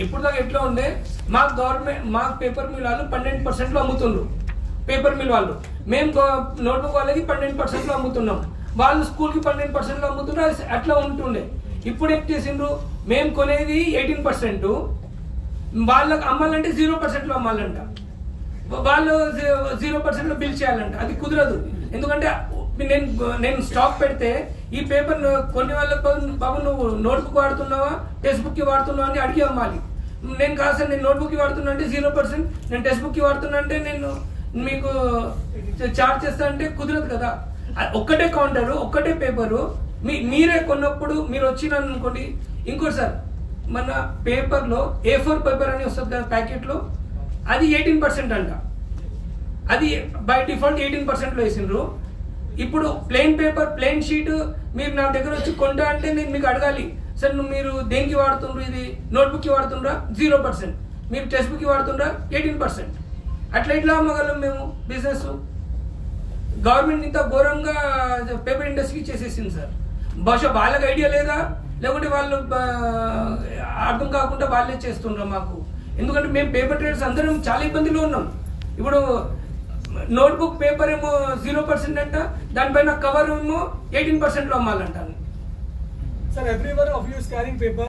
ఇప్పుడు దాకా ఎట్లా ఉండే మాకు గవర్నమెంట్ మాకు పేపర్ మిల్ వాళ్ళు 12% అమ్ముతుండ్రు. పేపర్ మిల్ వాళ్ళు మేము నోట్బుక్ వాళ్ళకి 12% అమ్ముతున్నాం, వాళ్ళు స్కూల్కి 12% అమ్ముతుండ్రు. అట్లా ఉంటుండే. ఇప్పుడు ఏం చేసిండ్రు, మేము కొనేది 18%, వాళ్ళకి అమ్మాలంటే 0% అమ్మాలంట, వాళ్ళు 0% బిల్ చేయాలంట. అది కుదరదు. ఎందుకంటే నేను స్టాక్ పెడితే ఈ పేపర్ కొన్ని వాళ్ళకి బాబు నువ్వు నోట్బుక్ వాడుతున్నావా టెక్స్ట్ బుక్ వాడుతున్నావా అని అడిగి అమ్మాలి. నేను కాదు సార్ నేను నోట్బుక్ వాడుతున్నా అంటే 0%, నేను టెక్స్ట్ బుక్ వాడుతున్నా అంటే నేను మీకు చార్జ్ చేస్తా అంటే కుదరదు కదా. ఒక్కటే కౌంటరు ఒక్కటే పేపరు మీరే కొన్నప్పుడు మీరు వచ్చినాను అనుకోండి. ఇంకోటి సార్ మన పేపర్లో A4 పేపర్ అని వస్తుంది కదా ప్యాకెట్లో, అది 18% అంట. అది బై డిఫాల్ట్ 18% వేసిండ్రు. ఇప్పుడు ప్లెయిన్ పేపర్ ప్లెయిన్ షీట్ మీరు నా దగ్గర వచ్చి కొంటా అంటే నేను మీకు అడగాలి, సార్ మీరు దేనికి వాడుతుండ్రు, ఇది నోట్బుక్కి వాడుతుండ్రా 0%, మీరు టెక్స్ట్ బుక్కి వాడుతుండ్రా 18%. అట్లా ఇట్లా అమ్మగలం మేము బిజినెస్. గవర్నమెంట్ ఇంత ఘోరంగా పేపర్ ఇండస్ట్రీకి చేసేసింది సార్. బహుశా వాళ్ళకి ఐడియా లేదా, లేకుంటే వాళ్ళు అర్థం కాకుండా వాళ్ళే చేస్తుండ్రా మాకు. ఎందుకంటే మేము పేపర్ ట్రేడర్స్ అందరం చాలా ఇబ్బందిలో ఉన్నాం. ఇప్పుడు నోట్బుక్ పేపర్ ఏమో 0% అంట, దానిపైన కవర్ ఏమో 18% అమ్మాలంటాను. Sir, everyone of you is carrying paper.